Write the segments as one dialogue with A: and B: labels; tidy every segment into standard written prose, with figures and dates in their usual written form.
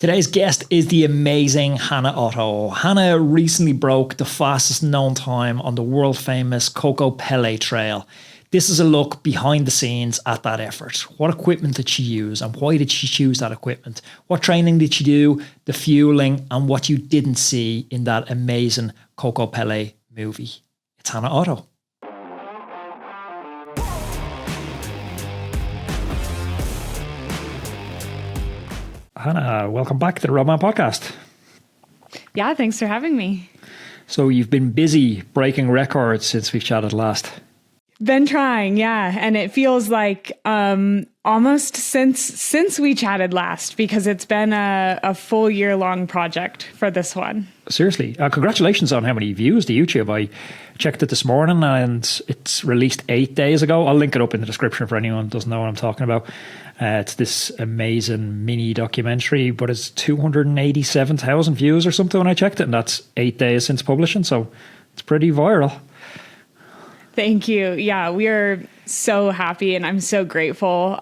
A: Today's guest is the amazing Hannah Otto. Hannah recently broke the fastest known time on the world famous Kokopelli Trail. This is a look behind the scenes at that effort. What equipment did she use and why did she choose that equipment? What training did she do, the fueling, and what you didn't see in that amazing Kokopelli movie. It's Hannah Otto. Hannah, welcome back to the Roadman podcast.
B: Yeah, thanks for having me.
A: So you've been busy breaking records since we've chatted last.
B: Been trying, yeah. And it feels like almost since we chatted last, because it's been a full year-long project for this one.
A: Seriously. Congratulations on how many views to YouTube. I checked it this morning and it's released 8 days ago. I'll link it up in the description for anyone who doesn't know what I'm talking about. It's this amazing mini documentary, but it's 287,000 views or something when I checked it. And that's 8 days since publishing. So it's pretty viral.
B: Thank you. Yeah, we are so happy and I'm so grateful.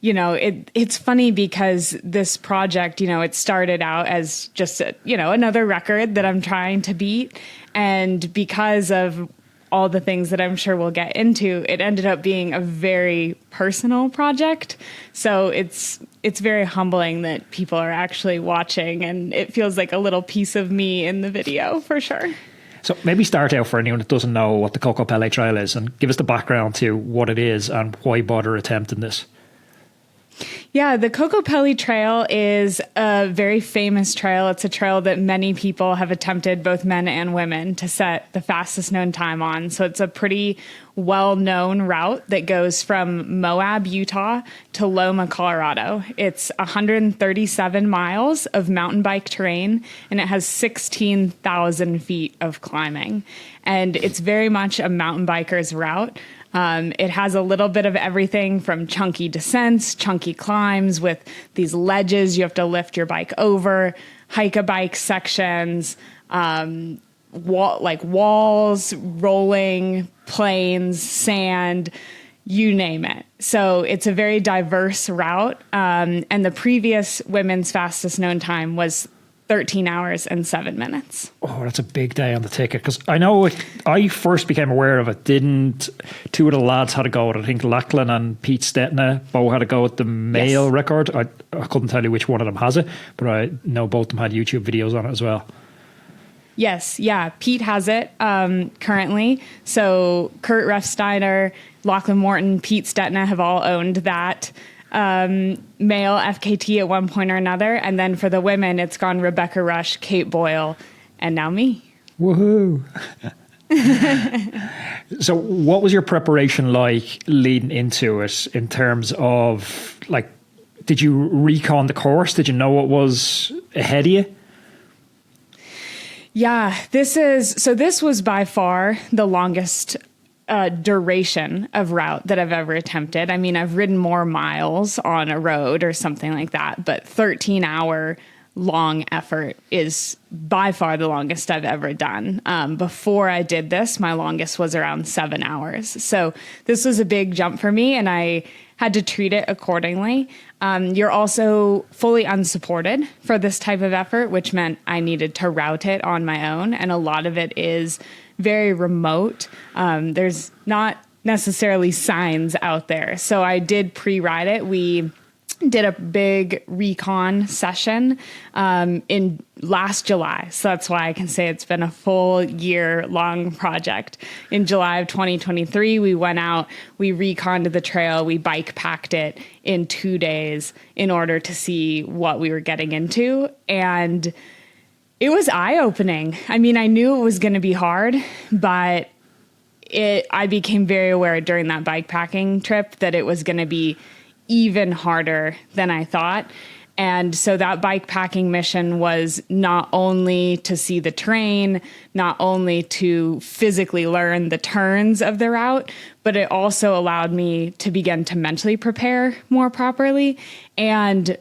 B: It's funny because this project, it started out as just, another record that I'm trying to beat. And because of all the things that I'm sure we'll get into, it ended up being a very personal project. So it's very humbling that people are actually watching, and it feels like a little piece of me in the video for sure.
A: So maybe start out for anyone that doesn't know what the Kokopelli Trail is and give us the background to what it is and why bother attempting this.
B: Yeah, the Kokopelli Trail is a very famous trail. It's a trail that many people have attempted, both men and women, to set the fastest known time on. So it's a pretty well-known route that goes from Moab, Utah to Loma, Colorado. It's 137 miles of mountain bike terrain, and it has 16,000 feet of climbing. And it's very much a mountain biker's route. It has a little bit of everything from chunky descents, chunky climbs with these ledges you have to lift your bike over, hike-a-bike sections, walls, rolling, plains, sand, you name it. So it's a very diverse route. And the previous women's fastest known time was 13 hours and 7 minutes.
A: Oh, that's a big day on the ticket. Because I know I first became aware of it. Two of the lads had a go at it. I think Lachlan and Pete Stetina both had a go at the male record. I couldn't tell you which one of them has it, but I know both of them had YouTube videos on it as well.
B: Yes, yeah. Pete has it currently. So Kurt Refsteiner, Lachlan Morton, Pete Stetina have all owned that male FKT at one point or another. And then for the women, it's gone Rebecca Rush, Kate Boyle, and now me.
A: Woohoo. So what was your preparation like leading into it in terms of, did you recon the course? Did you know what was ahead of you?
B: Yeah, this was by far the longest duration of route that I've ever attempted. I mean, I've ridden more miles on a road or something like that, but 13-hour long effort is by far the longest I've ever done. Before I did this, my longest was around 7 hours. So this was a big jump for me, and I had to treat it accordingly. You're also fully unsupported for this type of effort, which meant I needed to route it on my own. And a lot of it is very remote. There's not necessarily signs out there. So I did pre-ride it. We did a big recon session in last July. So that's why I can say it's been a full year-long project. In July of 2023, we went out, we reconned the trail, we bike packed it in 2 days in order to see what we were getting into. And it was eye-opening. I mean, I knew it was going to be hard, but I became very aware during that bike packing trip that it was going to be even harder than I thought. And so that bike packing mission was not only to see the terrain, not only to physically learn the turns of the route, but it also allowed me to begin to mentally prepare more properly. And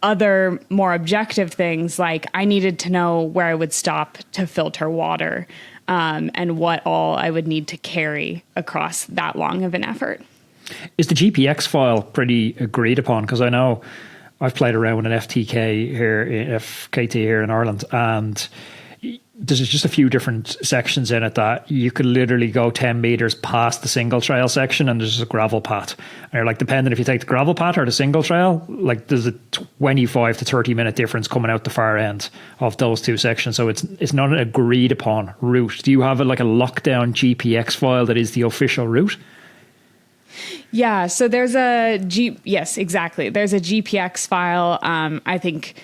B: other more objective things, like I needed to know where I would stop to filter water, and what all I would need to carry across that long of an effort.
A: Is the GPX file pretty agreed upon? Because I know I've played around with an FTK here, FKT here in Ireland, and there's just a few different sections in it that you could literally go 10 meters past the single trail section and there's a gravel path. And you're like, depending if you take the gravel path or the single trail, like there's a 25 to 30 minute difference coming out the far end of those two sections. So it's not an agreed upon route. Do you have like a lockdown GPX file that is the official route?
B: Yeah, so there's yes, exactly. There's a GPX file. I think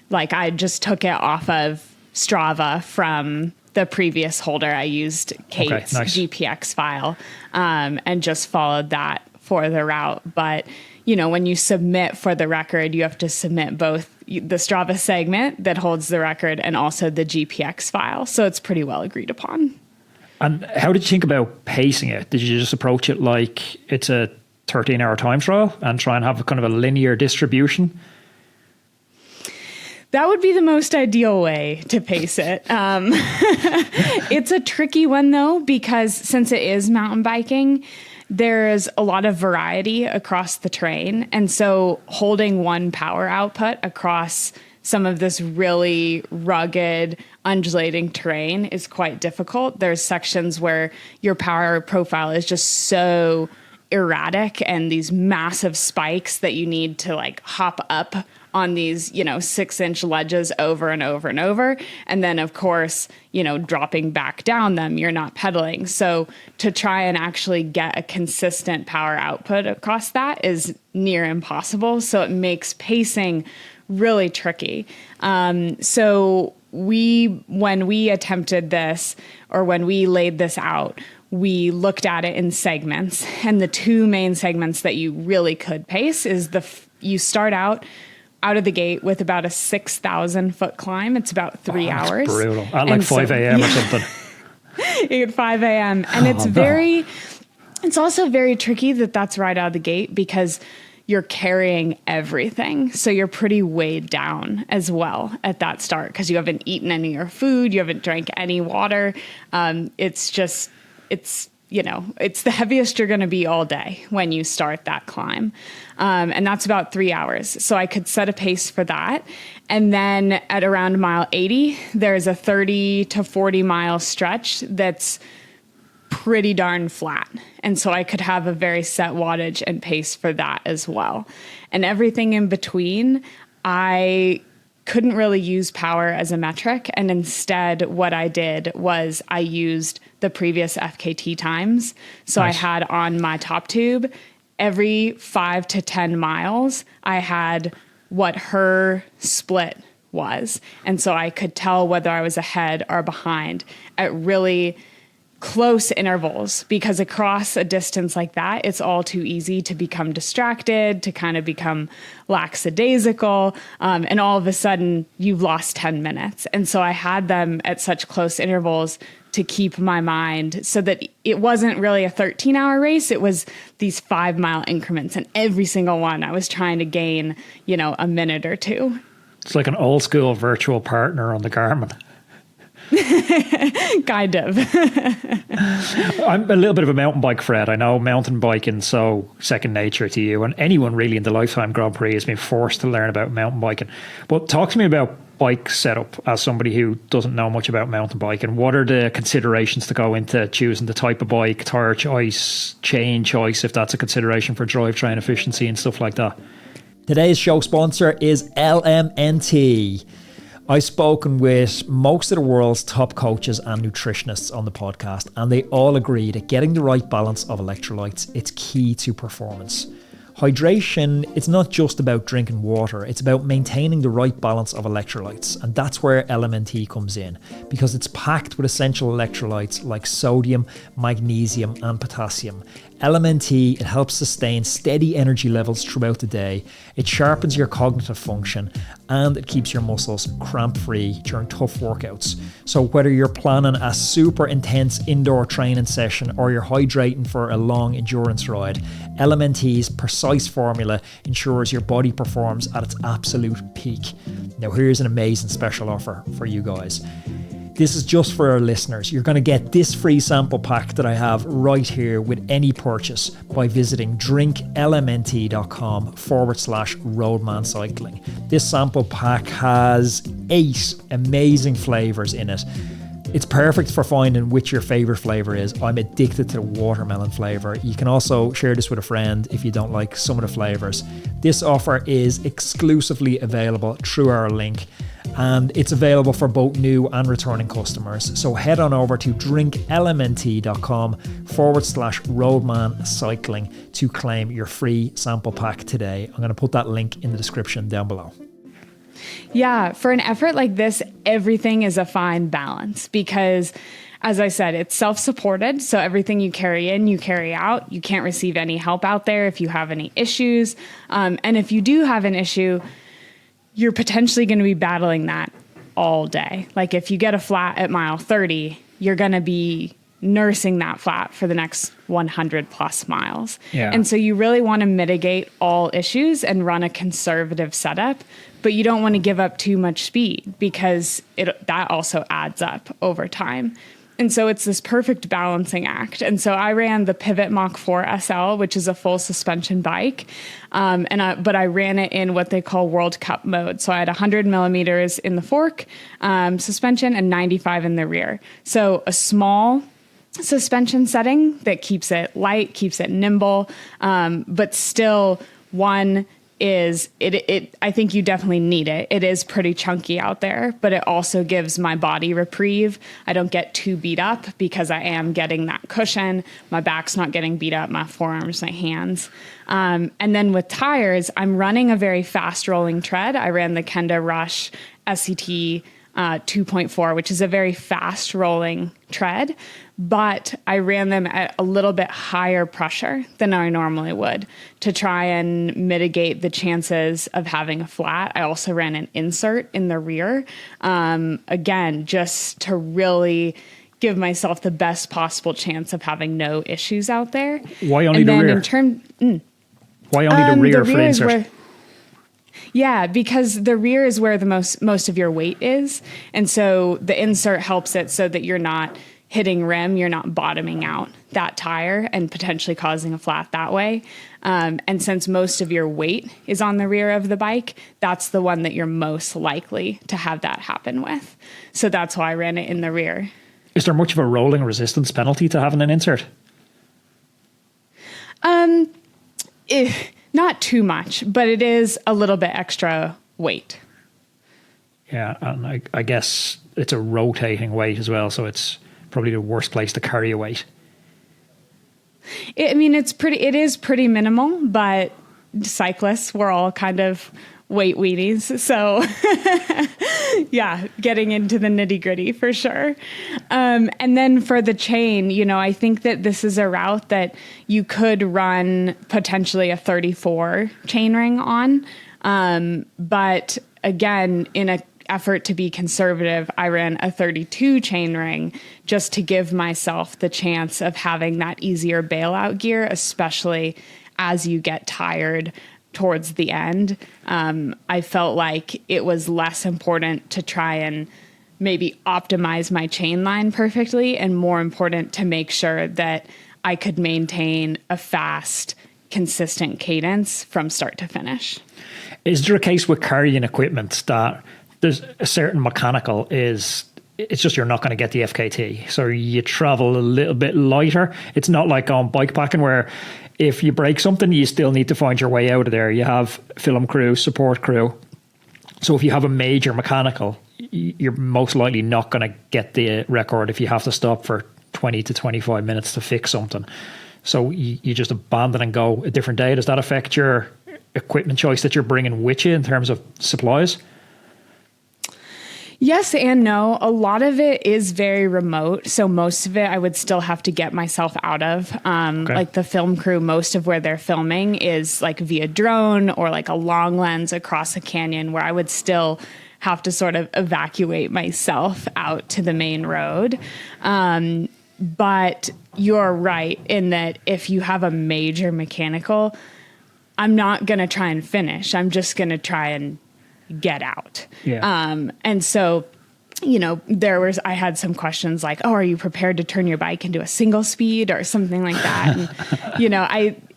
B: like I just took it off of Strava from the previous holder. I used Kate's GPX file and just followed that for the route. But, you know, when you submit for the record, you have to submit both the Strava segment that holds the record and also the GPX file. So it's pretty well agreed upon.
A: And how did you think about pacing it? Did you just approach it like it's a 13-hour time trial and try and have a kind of a linear distribution?
B: That would be the most ideal way to pace it. It's a tricky one, though, because since it is mountain biking, there's a lot of variety across the terrain. And so holding one power output across some of this really rugged, undulating terrain is quite difficult. There's sections where your power profile is just so erratic and these massive spikes that you need to like hop up on these, 6-inch ledges over and over and over. And then, of course, dropping back down them, you're not pedaling. So to try and actually get a consistent power output across that is near impossible. So it makes pacing really tricky. So when we attempted this, or when we laid this out, we looked at it in segments. And the two main segments that you really could pace is you start out of the gate with about a 6,000 foot climb. It's about 3 hours.
A: That's brutal. At like 5 a.m. or something.
B: At 5 a.m. And it's also very tricky that's right out of the gate because you're carrying everything. So you're pretty weighed down as well at that start because you haven't eaten any of your food. You haven't drank any water. It's the heaviest you're going to be all day when you start that climb. And that's about 3 hours. So I could set a pace for that. And then at around mile 80, there's a 30 to 40 mile stretch that's pretty darn flat. And so I could have a very set wattage and pace for that as well. And everything in between, I couldn't really use power as a metric. And instead, what I did was I used the previous FKT times. So nice. I had on my top tube, every 5 to 10 miles, I had what her split was. And so I could tell whether I was ahead or behind at really close intervals, because across a distance like that, it's all too easy to become distracted, to kind of become lackadaisical, and all of a sudden you've lost 10 minutes. And so I had them at such close intervals to keep my mind so that it wasn't really a 13-hour race. It was these 5-mile increments, and every single one I was trying to gain, a minute or two.
A: It's like an old school virtual partner on the Garmin.
B: Kind of.
A: I'm a little bit of a mountain bike Fred. I know mountain biking so second nature to you, and anyone really in the Lifetime Grand Prix has been forced to learn about mountain biking. But talk to me about bike setup as somebody who doesn't know much about mountain biking. What are the considerations to go into choosing the type of bike, tire choice, chain choice, if that's a consideration for drivetrain efficiency and stuff like that? Today's show sponsor is LMNT. I've spoken with most of the world's top coaches and nutritionists on the podcast, and they all agree that getting the right balance of electrolytes, it's key to performance. Hydration, it's not just about drinking water, it's about maintaining the right balance of electrolytes, and that's where LMNT comes in, because it's packed with essential electrolytes like sodium, magnesium and potassium. LMNT, it helps sustain steady energy levels throughout the day, it sharpens your cognitive function, and it keeps your muscles cramp-free during tough workouts. So whether you're planning a super intense indoor training session or you're hydrating for a long endurance ride, LMNT's precise formula ensures your body performs at its absolute peak. Now here's an amazing special offer for you guys. This is just for our listeners. You're going to get this free sample pack that I have right here with any purchase by visiting drinklmnt.com/roadman cycling. This sample pack has 8 amazing flavors in it. It's perfect for finding which your favorite flavor is. I'm addicted to the watermelon flavor. You can also share this with a friend if you don't like some of the flavors. This offer is exclusively available through our link, and it's available for both new and returning customers. So head on over to drinklmnt.com/roadman cycling to claim your free sample pack today. I'm going to put that link in the description down below.
B: Yeah, for an effort like this, everything is a fine balance because, as I said, it's self-supported. So everything you carry in, you carry out. You can't receive any help out there if you have any issues. And if you do have an issue, you're potentially going to be battling that all day. Like if you get a flat at mile 30, you're going to be nursing that flat for the next 100 plus miles.
A: Yeah.
B: And so you really want to mitigate all issues and run a conservative setup, but you don't want to give up too much speed because that also adds up over time. And so it's this perfect balancing act. And so I ran the Pivot Mach 4 SL, which is a full suspension bike. But I ran it in what they call World Cup mode. So I had 100 millimeters in the fork suspension and 95 in the rear. So a small suspension setting that keeps it light, keeps it nimble, but still one is it I think you definitely need it. It is pretty chunky out there, but it also gives my body reprieve. I don't get too beat up because I am getting that cushion. My back's not getting beat up, my forearms, my hands. And then with tires, I'm running a very fast rolling tread. I ran the Kenda Rush SCT 2.4, which is a very fast rolling tread, but I ran them at a little bit higher pressure than I normally would to try and mitigate the chances of having a flat. I also ran an insert in the rear, again, just to really give myself the best possible chance of having no issues out there.
A: Why only the rear? Why only the rear for the insert?
B: Yeah, because the rear is where the most of your weight is. And so the insert helps it so that you're not hitting rim, you're not bottoming out that tire and potentially causing a flat that way. And since most of your weight is on the rear of the bike, that's the one that you're most likely to have that happen with. So that's why I ran it in the rear.
A: Is there much of a rolling resistance penalty to having an insert?
B: Not too much, but it is a little bit extra weight.
A: Yeah, and I guess it's a rotating weight as well, so it's probably the worst place to carry a weight. It is pretty minimal, but cyclists, we're all kind of weight weenies. So yeah, getting into the nitty gritty for sure. And then for the chain, I think that this is a route that you could run potentially a 34 chain ring on. But again, in an effort to be conservative, I ran a 32 chain ring just to give myself the chance of having that easier bailout gear, especially as you get tired towards the end. I felt like it was less important to try and maybe optimize my chain line perfectly and more important to make sure that I could maintain a fast, consistent cadence from start to finish. Is there a case with carrying equipment that there's a certain mechanical it's just you're not going to get the FKT, so you travel a little bit lighter? It's not like on bikepacking where if you break something, you still need to find your way out of there. You have film crew, support crew. So if you have a major mechanical, you're most likely not going to get the record if you have to stop for 20 to 25 minutes to fix something. So you just abandon and go a different day. Does that affect your equipment choice that you're bringing with you in terms of supplies?
B: Yes and no. A lot of it is very remote. So most of it I would still have to get myself out of. Okay. Like the film crew, most of where they're filming is like via drone or like a long lens across a canyon where I would still have to sort of evacuate myself out to the main road. But you're right in that if you have a major mechanical, I'm not going to try and finish. I'm just going to try and get out.
A: Yeah.
B: And so I had some questions like, oh, are you prepared to turn your bike into a single speed or something like that? And,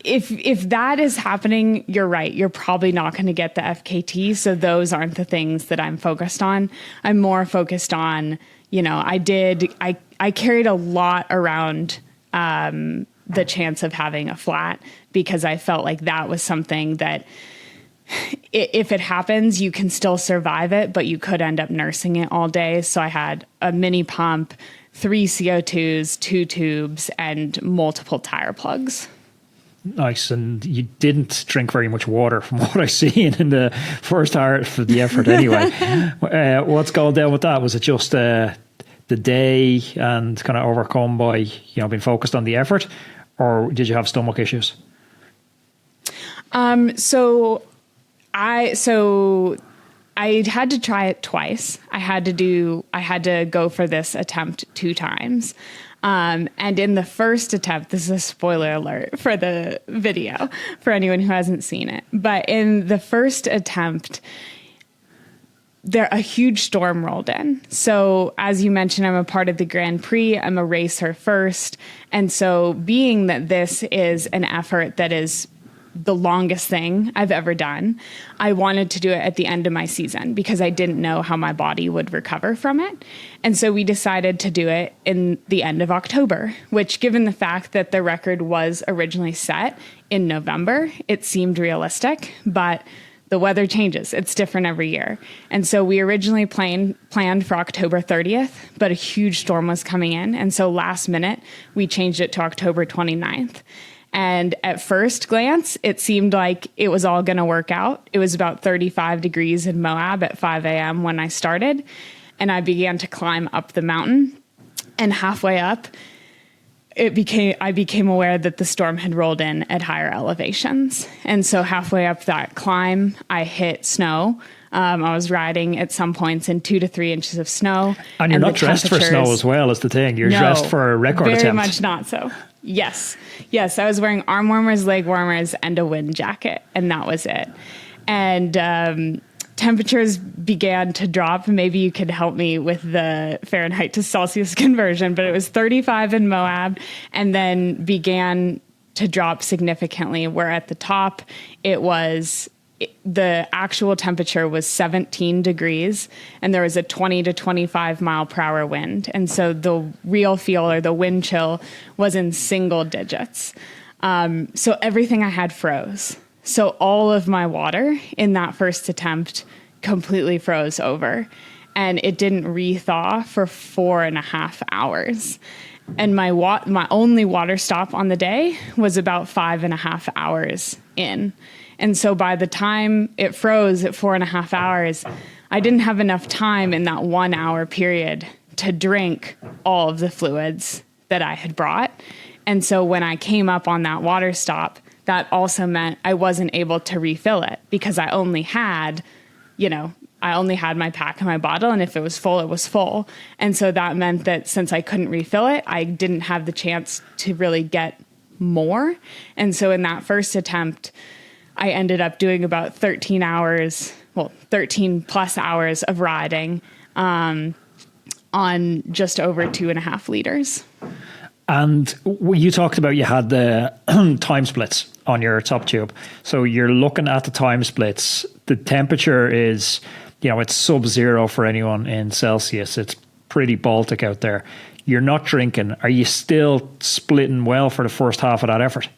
B: if that is happening, you're right. You're probably not going to get the FKT. So those aren't the things that I'm focused on. I'm more focused on, I carried a lot around, the chance of having a flat, because I felt like that was something that if it happens, you can still survive it, but you could end up nursing it all day. So I had a mini pump, 3 CO2s, 2 tubes, and multiple tire plugs.
A: Nice. And you didn't drink very much water from what I've seen in the first half of the effort anyway. What's going down with that? Was it just the day and kind of overcome by, being focused on the effort, or did you have stomach issues?
B: So I had to try it twice. I had to go for this attempt 2 times. And in the first attempt, this is a spoiler alert for the video for anyone who hasn't seen it. But in the first attempt, a huge storm rolled in. So as you mentioned, I'm a part of the Grand Prix. I'm a racer first. And so being that this is an effort that is the longest thing I've ever done, I wanted to do it at the end of my season because I didn't know how my body would recover from it. And so we decided to do it in the end of October, which, given the fact that the record was originally set in November, it seemed realistic, but the weather changes. It's different every year. And so we originally planned for October 30th, but a huge storm was coming in. And so last minute, we changed it to October 29th. And at first glance, it seemed like it was all going to work out. It was about 35 degrees in Moab at 5 a.m. when I started, and I began to climb up the mountain. And halfway up, I became aware that the storm had rolled in at higher elevations. And so halfway up that climb, I hit snow. I was riding at some points in 2 to 3 inches of snow.
A: And you're not dressed for snow as well, as the thing. You're dressed for a record attempt.
B: Very much not so. Yes. I was wearing arm warmers, leg warmers, and a wind jacket, and that was it. And temperatures began to drop. Maybe you could help me with the Fahrenheit to Celsius conversion, but it was 35 in Moab, and then began to drop significantly, where at the top the actual temperature was 17 degrees and there was a 20 to 25 mile per hour wind. And so the real feel, or the wind chill, was in single digits. So everything I had froze. So all of my water in that first attempt completely froze over, and it didn't re-thaw for 4.5 hours. And my only water stop on the day was about 5.5 hours in. And so by the time it froze at 4.5 hours, I didn't have enough time in that 1 hour period to drink all of the fluids that I had brought. And so when I came up on that water stop, that also meant I wasn't able to refill it, because I only had my pack and my bottle, and if it was full, it was full. And so that meant that since I couldn't refill it, I didn't have the chance to really get more. And so in that first attempt, I ended up doing about 13 plus hours of riding on just over 2.5 liters.
A: And you talked about you had the time splits on your top tube. So you're looking at the time splits. The temperature is, it's sub-zero for anyone in Celsius. It's pretty Baltic out there. You're not drinking. Are you still splitting well for the first half of that effort?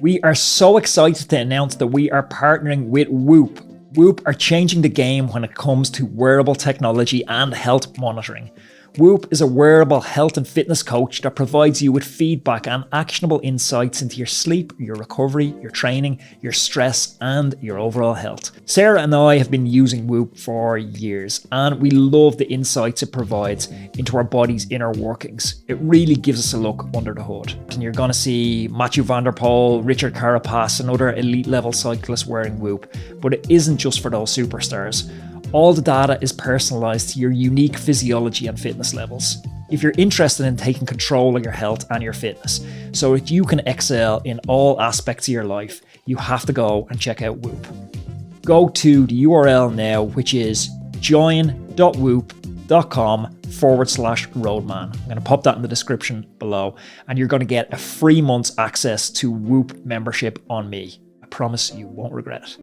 A: We are so excited to announce that we are partnering with Whoop. Whoop are changing the game when it comes to wearable technology and health monitoring. Whoop is a wearable health and fitness coach that provides you with feedback and actionable insights into your sleep, your recovery, your training, your stress, and your overall health. Sarah and I have been using Whoop for years, and we love the insights it provides into our body's inner workings. It really gives us a look under the hood. And you're going to see Mathieu van der Poel, Richard Carapaz, and other elite level cyclists wearing Whoop, but it isn't just for those superstars. All the data is personalized to your unique physiology and fitness levels. If you're interested in taking control of your health and your fitness so that you can excel in all aspects of your life, you have to go and check out Whoop. Go to the URL now, which is join.whoop.com whoop.com/roadman. I'm going to pop that in the description below, and you're going to get a free month's access to Whoop membership on me. I promise you won't regret it.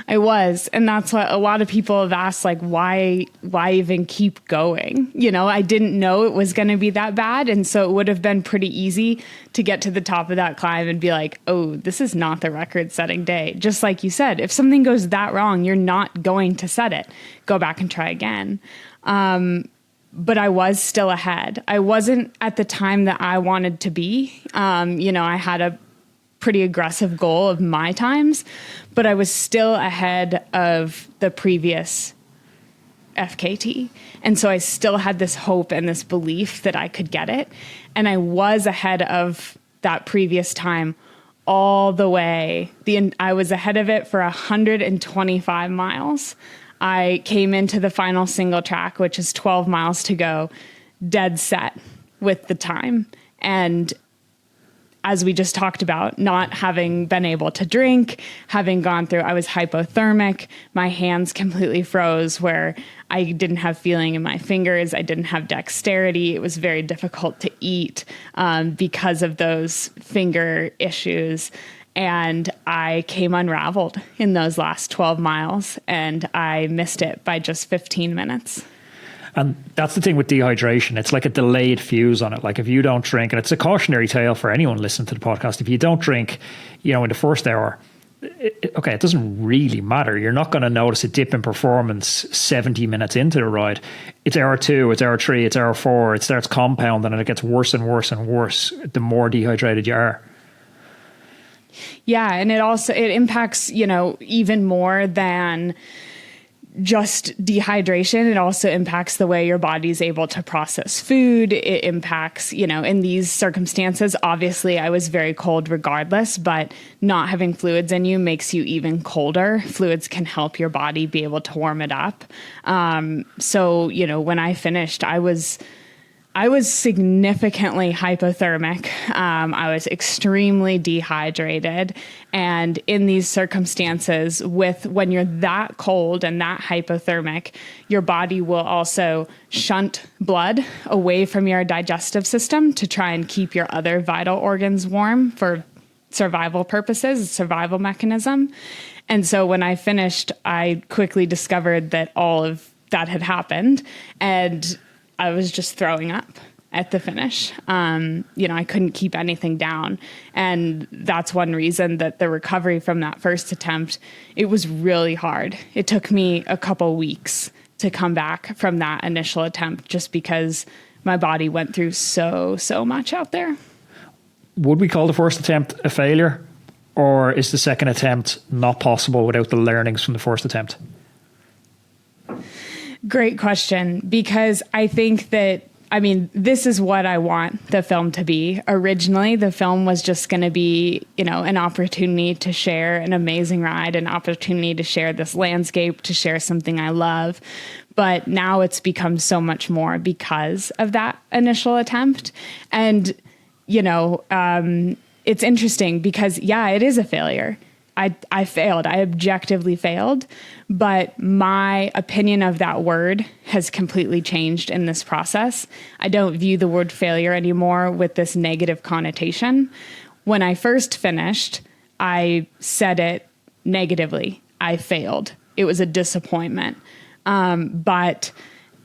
B: I was. And that's what a lot of people have asked, like, why even keep going? You know, I didn't know it was going to be that bad. And so it would have been pretty easy to get to the top of that climb and be like, oh, this is not the record setting day. Just like you said, if something goes that wrong, you're not going to set it. Go back and try again. But I was still ahead. I wasn't at the time that I wanted to be. I had a pretty aggressive goal of my times, but I was still ahead of the previous FKT. And so I still had this hope and this belief that I could get it. And I was ahead of that previous time all the way. I was ahead of it for 125 miles. I came into the final single track, which is 12 miles to go, dead set with the time. And as we just talked about, not having been able to drink, having gone through, I was hypothermic. My hands completely froze where I didn't have feeling in my fingers. I didn't have dexterity. It was very difficult to eat because of those finger issues. And I came unraveled in those last 12 miles, and I missed it by just 15 minutes.
A: And that's the thing with dehydration. It's like a delayed fuse on it. Like if you don't drink, and it's a cautionary tale for anyone listening to the podcast, if you don't drink, in the first hour, it doesn't really matter. You're not going to notice a dip in performance 70 minutes into the ride. It's hour 2, it's hour 3, it's hour 4. It starts compounding and it gets worse and worse and worse the more dehydrated you are.
B: Yeah, and it impacts, even more than just dehydration. It also impacts the way your body's able to process food. It impacts, in these circumstances, obviously I was very cold regardless, but not having fluids in you makes you even colder. Fluids can help your body be able to warm it up. So, when I finished, I was significantly hypothermic. I was extremely dehydrated. And in these circumstances, when you're that cold and that hypothermic, your body will also shunt blood away from your digestive system to try and keep your other vital organs warm for survival purposes, a survival mechanism. And so when I finished, I quickly discovered that all of that had happened. And I was just throwing up at the finish. I couldn't keep anything down. And that's one reason that the recovery from that first attempt, it was really hard. It took me a couple weeks to come back from that initial attempt just because my body went through so much out there.
A: Would we call the first attempt a failure, or is the second attempt not possible without the learnings from the first attempt?
B: Great question, because I think that, this is what I want the film to be. Originally, the film was just going to be, an opportunity to share an amazing ride, an opportunity to share this landscape, to share something I love. But now it's become so much more because of that initial attempt. And, it's interesting because, it is a failure. I failed. I objectively failed, but my opinion of that word has completely changed in this process. I don't view the word failure anymore with this negative connotation. When I first finished, I said it negatively. I failed. It was a disappointment. But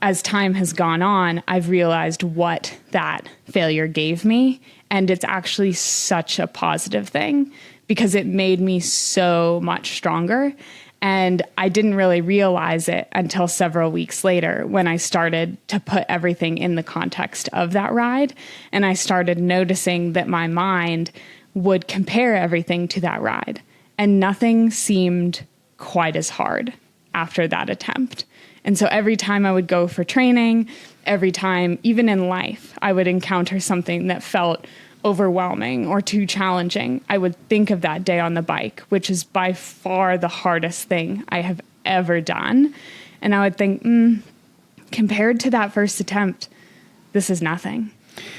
B: as time has gone on, I've realized what that failure gave me, and it's actually such a positive thing, because it made me so much stronger. And I didn't really realize it until several weeks later when I started to put everything in the context of that ride. And I started noticing that my mind would compare everything to that ride. And nothing seemed quite as hard after that attempt. And so every time I would go for training, every time, even in life, I would encounter something that felt overwhelming or too challenging, I would think of that day on the bike, which is by far the hardest thing I have ever done. And I would think, compared to that first attempt, this is nothing.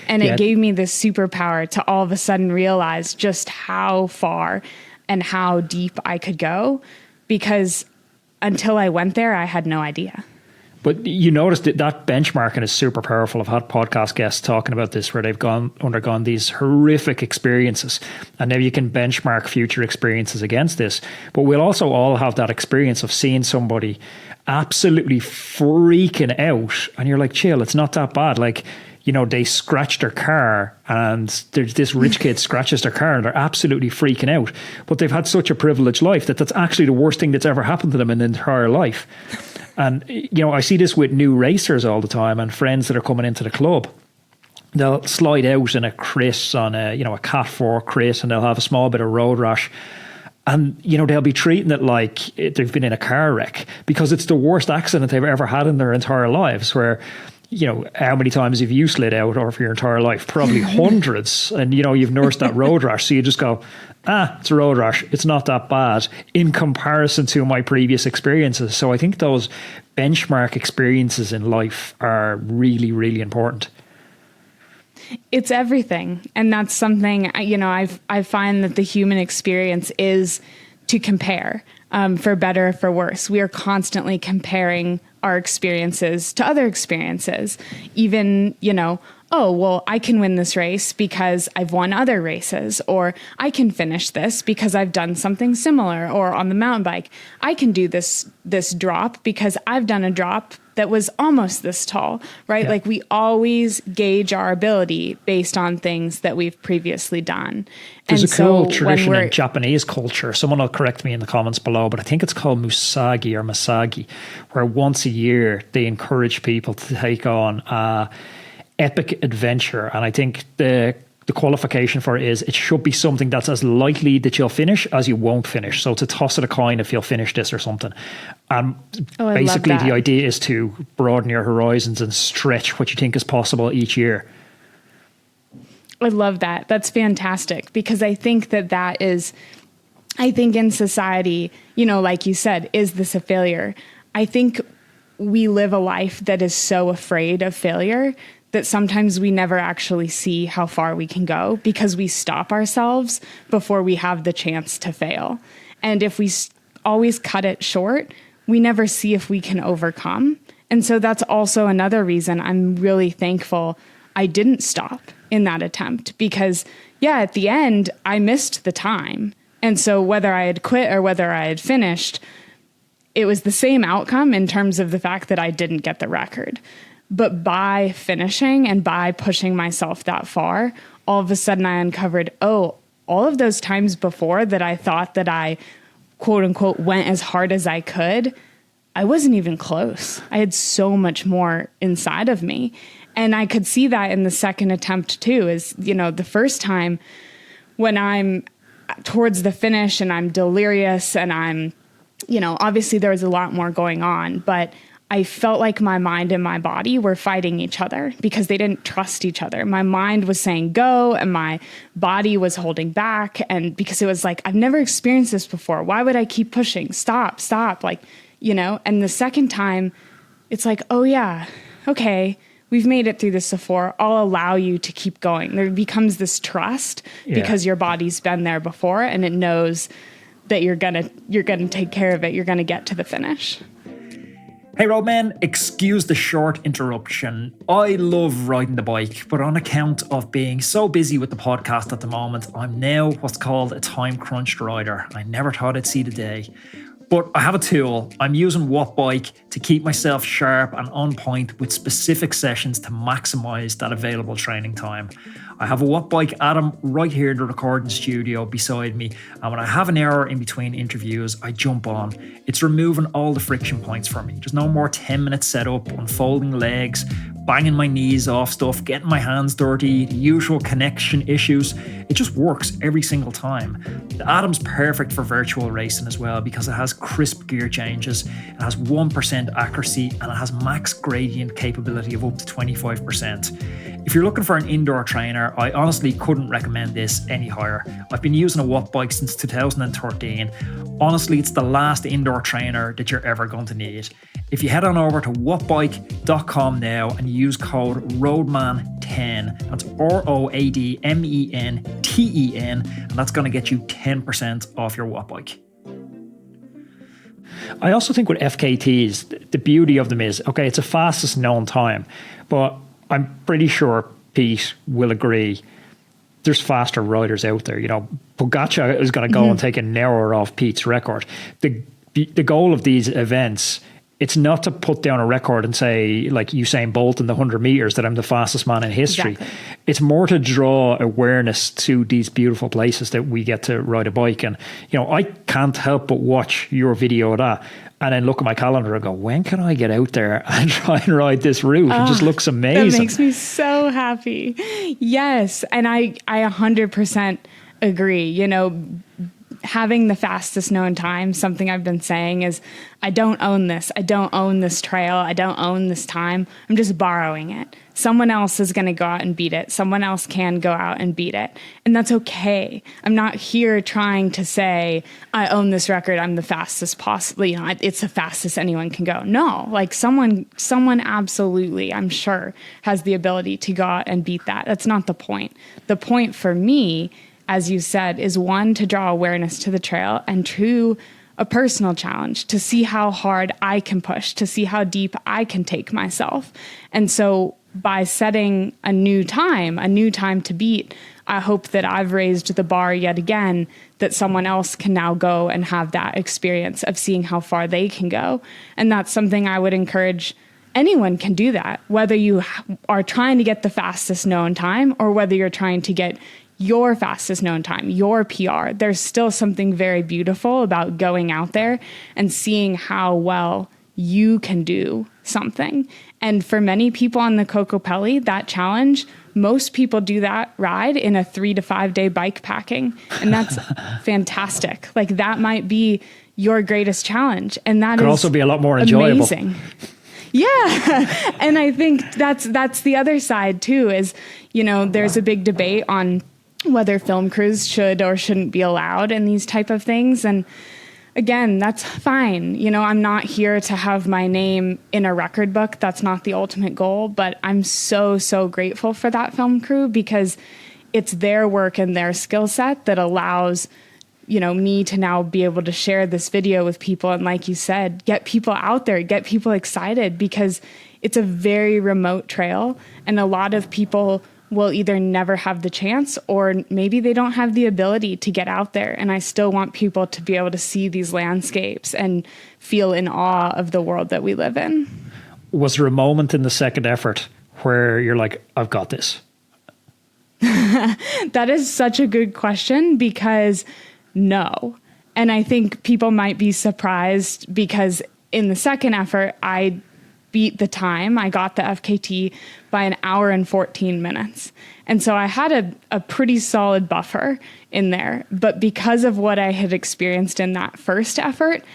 B: And it gave me this superpower to all of a sudden realize just how far and how deep I could go, because until I went there, I had no idea.
A: But you notice that benchmarking is super powerful. I've had podcast guests talking about this where they've undergone these horrific experiences, and now you can benchmark future experiences against this. But we'll also all have that experience of seeing somebody absolutely freaking out, and you're like, chill, it's not that bad. Like, you know, they scratched their car, and there's this rich kid scratches their car and they're absolutely freaking out. But they've had such a privileged life that's actually the worst thing that's ever happened to them in their entire life. And, you know, I see this with new racers all the time and friends that are coming into the club. They'll slide out in a crit on a Cat 4 crit, and they'll have a small bit of road rash. And, you know, they'll be treating it like they've been in a car wreck because it's the worst accident they've ever had in their entire lives, where, you know, how many times have you slid out over your entire life? Probably hundreds. And, you know, you've nursed that road rash. So you just go, it's a road rash. It's not that bad in comparison to my previous experiences. So I think those benchmark experiences in life are really, really important.
B: It's everything. And that's something, you know, I find that the human experience is to compare, for better or for worse. We are constantly comparing our experiences to other experiences. Even, you know, oh, well, I can win this race because I've won other races, or I can finish this because I've done something similar, or on the mountain bike, I can do this drop because I've done a drop that was almost this tall, right? Yeah. Like, we always gauge our ability based on things that we've previously done.
A: There's a cool tradition in Japanese culture. Someone will correct me in the comments below, but I think it's called Masagi, where once a year they encourage people to take on epic adventure. And I think the qualification for it is it should be something that's as likely that you'll finish as you won't finish. So to toss it a coin if you'll finish this or something. Basically the idea is to broaden your horizons and stretch what you think is possible each year.
B: I love that. That's fantastic, because I think that is, I think in society, you know, like you said, is this a failure? I think we live a life that is so afraid of failure that sometimes we never actually see how far we can go because we stop ourselves before we have the chance to fail. And if we always cut it short, we never see if we can overcome. And so that's also another reason I'm really thankful I didn't stop in that attempt, because, yeah, at the end, I missed the time. And so whether I had quit or whether I had finished, it was the same outcome in terms of the fact that I didn't get the record. But by finishing and by pushing myself that far, all of a sudden I uncovered, all of those times before that I thought that I, quote unquote, went as hard as I could, I wasn't even close. I had so much more inside of me. And I could see that in the second attempt too, is, you know, the first time when I'm towards the finish and I'm delirious and I'm, you know, obviously there was a lot more going on, but I felt like my mind and my body were fighting each other because they didn't trust each other. My mind was saying go and my body was holding back. And because it was like, I've never experienced this before. Why would I keep pushing? Stop. Like, you know, and the second time it's like, oh yeah, okay, we've made it through this before. I'll allow you to keep going. There becomes this trust because your body's been there before and it knows that you're gonna take care of it. You're gonna get to the finish.
A: Hey Roadman, excuse the short interruption. I love riding the bike, but on account of being so busy with the podcast at the moment, I'm now what's called a time crunched rider. I never thought I'd see the day. But I have a tool. I'm using Wattbike to keep myself sharp and on point with specific sessions to maximize that available training time. I have a Wattbike Atom right here in the recording studio beside me, and when I have an hour in between interviews, I jump on. It's removing all the friction points for me. There's no more 10-minute setup, unfolding legs, banging my knees off stuff, getting my hands dirty, the usual connection issues. It just works every single time. The Atom's perfect for virtual racing as well because it has crisp gear changes, it has 1% accuracy, and it has max gradient capability of up to 25%. If you're looking for an indoor trainer, I honestly couldn't recommend this any higher. I've been using a Wattbike since 2013. Honestly, it's the last indoor trainer that you're ever going to need. If you head on over to wattbike.com now and use code ROADMAN10, that's ROADMENTEN, and that's going to get you 10% off your Wattbike. I also think with FKTs, the beauty of them is, okay, it's the fastest known time, but I'm pretty sure Pete will agree there's faster riders out there. You know, Pogacar is going to go and take an hour off Pete's record. The goal of these events, it's not to put down a record and say, like Usain Bolt in the 100 meters, that I'm the fastest man in history.
B: Exactly.
A: It's more to draw awareness to these beautiful places that we get to ride a bike. And, you know, I can't help but watch your video of that and then look at my calendar and go, when can I get out there and try and ride this route? It just looks amazing.
B: That makes me so happy. Yes. And I 100% agree. You know, having the fastest known time, something I've been saying is, I don't own this. I don't own this trail. I don't own this time. I'm just borrowing it. Someone else is going to go out and beat it. Someone else can go out and beat it. And that's okay. I'm not here trying to say, I own this record. I'm the fastest possible. You know, it's the fastest anyone can go. No, like someone absolutely, I'm sure, has the ability to go out and beat that. That's not the point. The point for me, as you said, is one, to draw awareness to the trail, and two, a personal challenge to see how hard I can push, to see how deep I can take myself. And so by setting a new time to beat, I hope that I've raised the bar yet again, that someone else can now go and have that experience of seeing how far they can go. And that's something I would encourage. Anyone can do that, whether you are trying to get the fastest known time or whether you're trying to get your fastest known time, your PR. There's still something very beautiful about going out there and seeing how well you can do something. And for many people on the Kokopelli, that challenge, most people do that ride in a 3 to 5 day bike packing. And that's fantastic. Like that might be your greatest challenge. And that could also be a lot more enjoyable. Amazing. Yeah. And I think that's the other side too, is, you know, there's a big debate on whether film crews should or shouldn't be allowed in these type of things. And again, that's fine. You know, I'm not here to have my name in a record book. That's not the ultimate goal, but I'm so, so grateful for that film crew because it's their work and their skill set that allows, you know, me to now be able to share this video with people. And like you said, get people out there, get people excited, because it's a very remote trail and a lot of people will either never have the chance or maybe they don't have the ability to get out there. And I still want people to be able to see these landscapes and feel in awe of the world that we live in.
A: Was there a moment in the second effort where you're like, I've got this?
B: That is such a good question, because no. And I think people might be surprised because in the second effort, I beat the time. I got the FKT by 1 hour and 14 minutes. And so I had a pretty solid buffer in there. But because of what I had experienced in that first effort,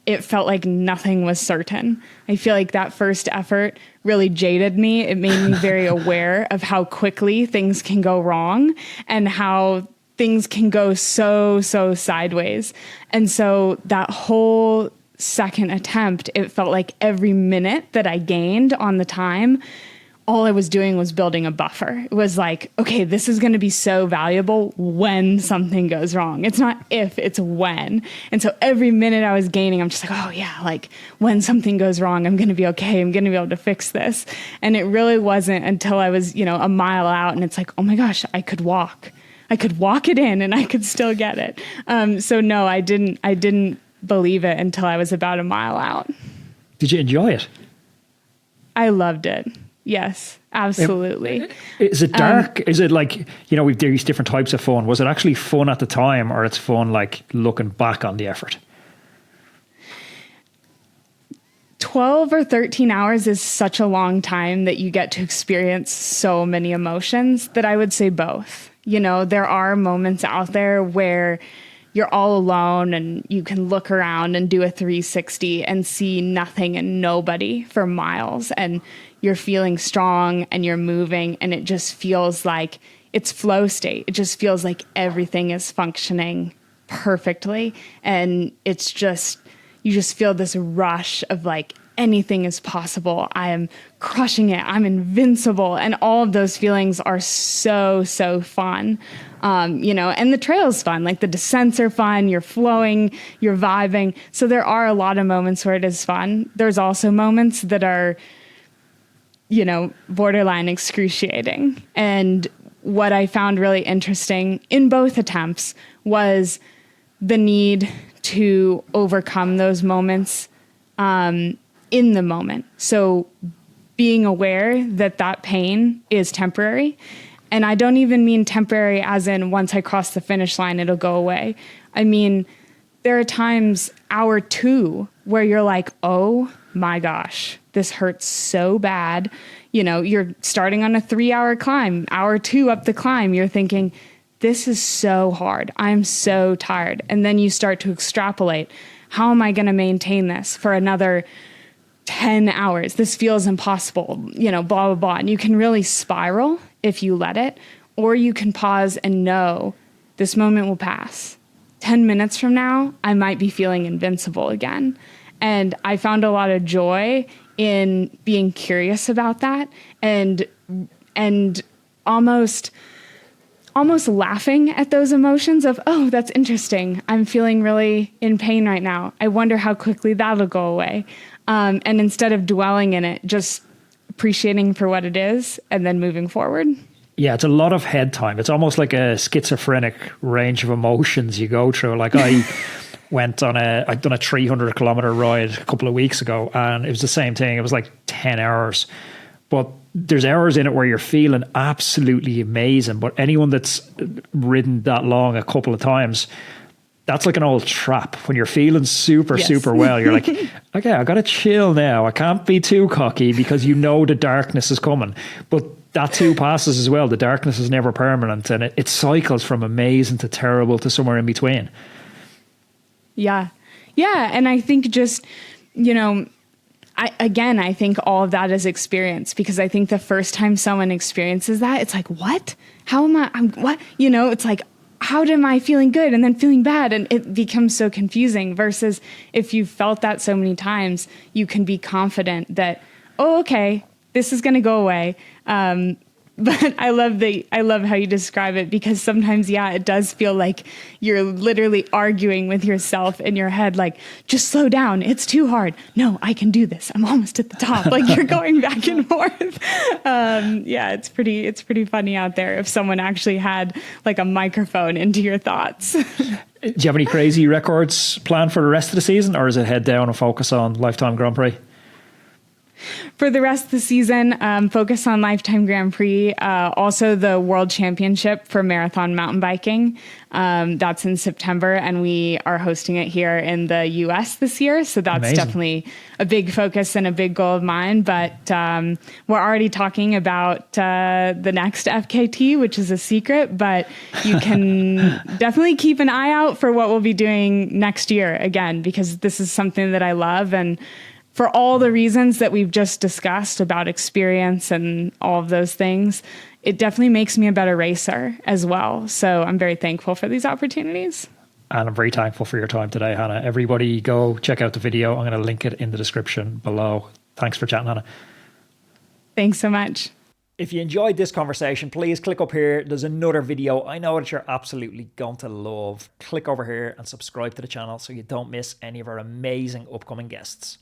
B: it felt like nothing was certain. I feel like that first effort really jaded me. It made me very aware of how quickly things can go wrong and how things can go so sideways. And so that whole second attempt, it felt like every minute that I gained on the time, all I was doing was building a buffer. It was like, okay, this is going to be so valuable when something goes wrong. It's not if, it's when. And so every minute I was gaining, I'm just like, oh yeah, like when something goes wrong, I'm going to be okay. I'm going to be able to fix this. And it really wasn't until I was, you know, a mile out and it's like, oh my gosh, I could walk it in and I could still get it. So no, I didn't believe it until I was about a mile out.
A: Did you enjoy it?
B: I loved it. Yes, absolutely.
A: Is it dark? Is it like, you know, we've these different types of fun. Was it actually fun at the time, or it's fun like looking back on the effort?
B: 12 or 13 hours is such a long time that you get to experience so many emotions that I would say both. You know, there are moments out there where you're all alone and you can look around and do a 360 and see nothing and nobody for miles, and you're feeling strong and you're moving and it just feels like it's flow state. It just feels like everything is functioning perfectly, and it's just, you just feel this rush of like anything is possible. I am crushing it. I'm invincible. And all of those feelings are so fun. And the trail's fun. Like the descents are fun. You're flowing, you're vibing. So there are a lot of moments where it is fun. There's also moments that are, borderline excruciating. And what I found really interesting in both attempts was the need to overcome those moments in the moment. So being aware that pain is temporary. And I don't even mean temporary as in once I cross the finish line, it'll go away. I mean, there are times, hour 2, where you're like, oh my gosh, this hurts so bad. You're starting on a 3-hour climb, hour 2 up the climb, you're thinking, this is so hard. I'm so tired. And then you start to extrapolate. How am I going to maintain this for another 10 hours? This feels impossible, blah, blah, blah. And you can really spiral if you let it, or you can pause and know this moment will pass. 10 minutes from now, I might be feeling invincible again. And I found a lot of joy in being curious about that and almost laughing at those emotions of, oh, that's interesting. I'm feeling really in pain right now. I wonder how quickly that'll go away. And instead of dwelling in it, just appreciating for what it is and then moving forward.
A: Yeah, it's a lot of head time. It's almost like a schizophrenic range of emotions you go through. Like I'd done a 300 kilometer ride a couple of weeks ago, and it was the same thing. It was like 10 hours, but there's hours in it where you're feeling absolutely amazing. But anyone that's ridden that long a couple of times, that's like an old trap. When you're feeling super well, you're like, okay, I got to chill now. I can't be too cocky because the darkness is coming. But that too passes as well. The darkness is never permanent, and it cycles from amazing to terrible to somewhere in between.
B: Yeah. And I think just, I think all of that is experience, because I think the first time someone experiences that, it's like, what? How am I? What? It's like, how am I feeling good and then feeling bad? And it becomes so confusing versus if you've felt that so many times, you can be confident that, oh, okay, this is going to go away. But I love how you describe it, because sometimes, it does feel like you're literally arguing with yourself in your head, like, just slow down. It's too hard. No, I can do this. I'm almost at the top. Like you're going back and forth. It's pretty funny out there if someone actually had like a microphone into your thoughts.
A: Do you have any crazy records planned for the rest of the season, or is it head down and focus on Lifetime Grand Prix?
B: For the rest of the season, focus on Lifetime Grand Prix, also the World Championship for marathon mountain biking. That's in September, and we are hosting it here in the U.S. this year. So that's
A: amazing.
B: Definitely a big focus and a big goal of mine. But we're already talking about the next FKT, which is a secret. But you can definitely keep an eye out for what we'll be doing next year again, because this is something that I love. And for all the reasons that we've just discussed about experience and all of those things, it definitely makes me a better racer as well. So I'm very thankful for these opportunities.
A: And I'm very thankful for your time today, Hannah. Everybody go check out the video. I'm going to link it in the description below. Thanks for chatting, Hannah.
B: Thanks so much.
A: If you enjoyed this conversation, please click up here. There's another video I know that you're absolutely going to love. Click over here and subscribe to the channel so you don't miss any of our amazing upcoming guests.